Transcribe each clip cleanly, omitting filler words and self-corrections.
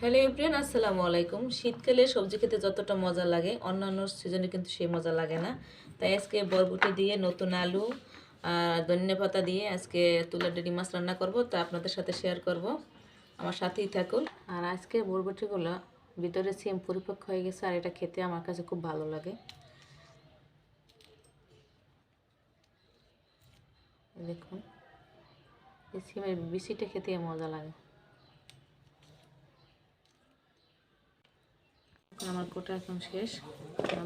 Hello everyone, আসসালামু আলাইকুম। শীতকালে সবজি খেতে যতটা মজা লাগে অন্যান্য সিজনে কিন্তু সেই মজা লাগে না। তাই আজকে বরবটি দিয়ে নতুন আলু আর ধনিয়া দিয়ে আজকে তুলা ডেরি মাছ রান্না করব, তা আপনাদের সাথে শেয়ার করব। আমার সাথেই থাকুন। আর আজকে বরবটিগুলো ভিতরে সিম পরিপক্ক হয়ে গেছে, আর এটা খেতে আমার কাছে খুব ভালো লাগে। দেখুন, এই সিমের বিচিটা খেতে মজা লাগে। আমার কোটা এখন শেষ,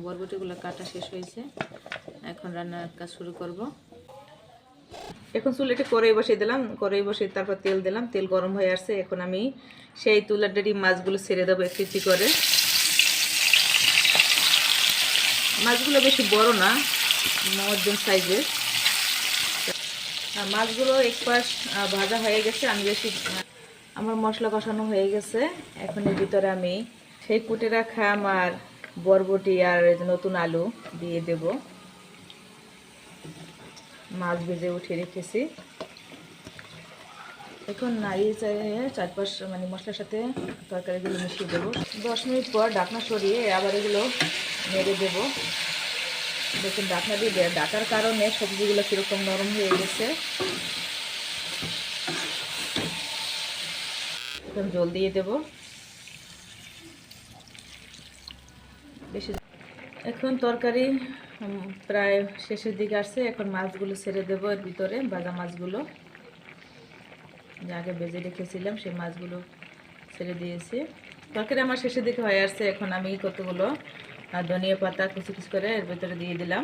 বরবটিগুলো কাটা শেষ হয়েছে। এখন রান্নার কাজ শুরু করব। এখন চুলাটা কড়াই বসিয়ে দিলাম, কড়াই বসিয়ে তারপর তেল দিলাম। তেল গরম হয়ে আসছে, এখন আমি সেই তুলার ডেরি মাছগুলো ছেড়ে দেবো একটু একটু করে। মাছগুলো বেশি বড় না, মধ্যম সাইজের। মাছগুলো এক পাশ ভাজা হয়ে গেছে, আমি বেশি আমার মশলা কষানো হয়ে গেছে। এখন এর ভিতরে আমি সেই কুটে রাখা আমার বরবটি আর নতুন আলু দিয়ে দেব। মাছ ভেজে উঠিয়ে রেখেছি। এখন নাড়িয়ে চাড়িয়ে চারপাশ মশলার সাথে তরকারিগুলো মিশিয়ে দেবো। 10 মিনিট পর ঢাকনা সরিয়ে আবার এগুলো নেড়ে দেবো। দেখুন, ঢাকনা দিয়ে ডাকার কারণে সবজিগুলো কীরকম নরম হয়ে গেছে। এখন জল দিয়ে দেবো বেশি। এখন তরকারি প্রায় শেষের দিকে আসছে। এখন মাছগুলো ছেড়ে দেবো এর ভিতরে, ভাজা মাছগুলো যা আগে ভেজে রেখেছিলাম সেই মাছগুলো ছেড়ে দিয়েছি। তরকারি আমার শেষের দিকে হয়ে আসছে। এখন আমি কতগুলো ধনিয়া পাতা কুচি কুচি করে এর ভিতরে দিয়ে দিলাম।